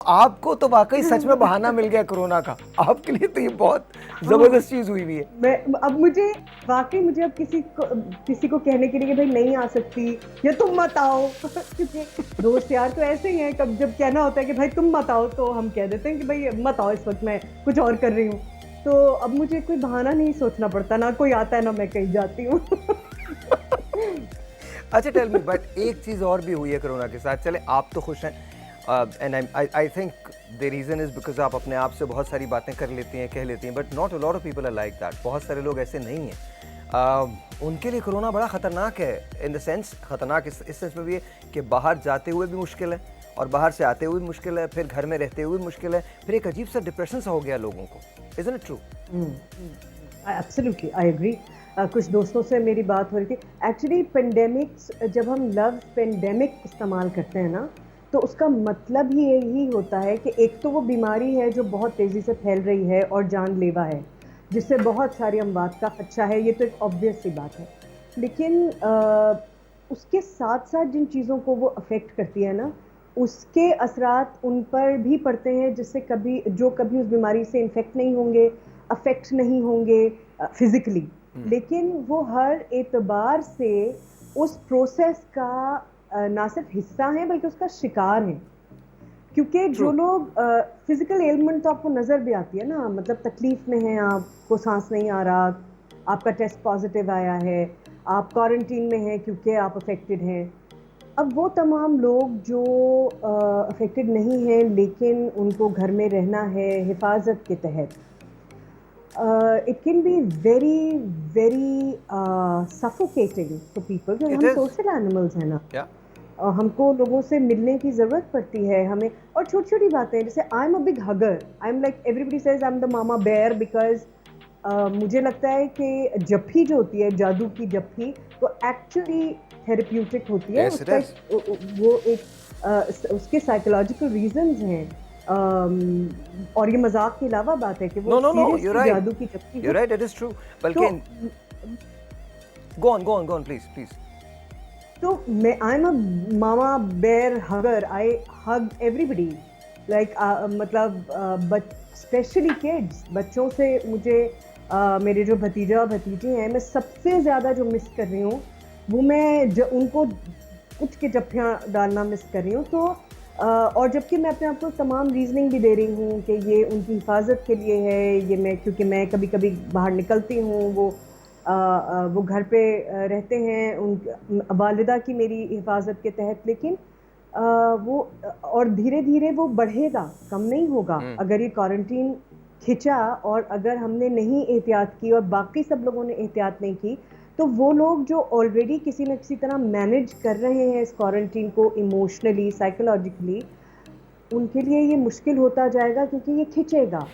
आपको तो वाकई सच में बहाना मिल गया कोरोना का। आपके लिए तो ये बहुत जबरदस्त चीज हुई हुई है। मैं अब मुझे अब किसी को कहने के लिए कि भाई नहीं आ सकती या तुम मत आओ क्योंकि दोस्त यार तो ऐसे ही हैं, कब जब कहना होता है कि भाई तुम मत आओ तो हम कह देते हैं कि भाई मत आओ, इस वक्त मैं कुछ और कर रही हूँ। तो अब मुझे कोई बहाना नहीं सोचना पड़ता, ना कोई आता है ना मैं कहीं जाती हूँ। अच्छा टेल मी, बट एक चीज और भी हुई है कोरोना के साथ। चले आप तो खुश हैं, and I think the reason is because आप अपने आप से बहुत सारी बातें कर लेती हैं, कह लेती हैं, but not a lot of people are like that. बहुत सारे लोग ऐसे नहीं हैं। उनके लिए कोरोना बड़ा खतरनाक है, इन द सेंस खतरनाक इस सेंस में भी है कि बाहर जाते हुए भी मुश्किल है और बाहर से आते हुए भी मुश्किल है, फिर घर में रहते हुए भी मुश्किल है, फिर एक अजीब सा डिप्रेशन सा हो गया लोगों को। Isn't it true? Absolutely I agree. कुछ दोस्तों से मेरी बात हो रही थी एक्चुअली। पेंडेमिक्स, जब हम लव पेंडेमिक इस्तेमाल करते हैं ना, तो उसका मतलब ही यही होता है कि एक तो वो बीमारी है जो बहुत तेज़ी से फैल रही है और जानलेवा है, जिससे बहुत सारी अमवात का खदशा है। ये तो एक ऑब्वियस सी बात है। लेकिन उसके साथ साथ जिन चीज़ों को वो अफेक्ट करती है ना, उसके असरात उन पर भी पड़ते हैं, जिससे कभी उस बीमारी से इन्फेक्ट नहीं होंगे, अफेक्ट नहीं होंगे फिजिकली, लेकिन वो हर एतबार से उस प्रोसेस का ना सिर्फ हिस्सा हैं बल्कि उसका शिकार हैं। क्योंकि ट्रू। जो लोग फिजिकल एलिमेंट तो आपको नजर भी आती है ना, मतलब तकलीफ में है, आपको सांस नहीं आ रहा, आपका टेस्ट पॉजिटिव आया है, आप क्वारंटीन में हैं क्योंकि आप अफेक्टेड हैं। अब वो तमाम लोग जो अफेक्टेड नहीं हैं लेकिन उनको घर में रहना है हिफाजत के तहत, it can be very very suffocating for people, क्योंकि इट हम इज। सोशल एनिमल्स हैं ना। या हमको लोगों से मिलने की जरूरत पड़ती है हमें। और छोटी छोटी बातें, जैसे I am a big hugger, I am like everybody says I am the mama bear, because मुझे लगता है कि जप्फी जो होती है, जादू की जप्फी, वो एक्चुअली थेरेप्यूटिक होती है। यस इट उसका इज। वो एक उसके साइकोलॉजिकल रीजंस हैं। और ये मजाक के अलावा बात है कि वो no no no, you seriously right, जादू की जप्फी यू राइट, होती इट इज ट्रू। है। बल्कि गो ऑन प्लीज प्लीज। तो मैं I am a mama bear hugger, I hug everybody, like मतलब स्पेशली किड्स, बच्चों से मुझे मेरे जो भतीजा और भतीजी हैं, मैं सबसे ज़्यादा जो मिस कर रही हूँ वो उनको कुछ के जप्फियाँ डालना मिस कर रही हूँ। तो और जबकि मैं अपने आप को तमाम रीजनिंग भी दे रही हूँ कि ये उनकी हिफाजत के लिए है, ये मैं क्योंकि मैं कभी कभी बाहर निकलती हूँ, वो घर पे रहते हैं उन वालिदा की मेरी हिफाजत के तहत। लेकिन वो और धीरे धीरे वो बढ़ेगा, कम नहीं होगा अगर ये क्वारंटीन खिंचा और अगर हमने नहीं एहतियात की और बाकी सब लोगों ने एहतियात नहीं की। तो वो लोग जो ऑलरेडी किसी न किसी तरह मैनेज कर रहे हैं इस क्वारंटीन को इमोशनली साइकोलॉजिकली, उनके लिए ये मुश्किल होता जाएगा क्योंकि ये खिंचेगा।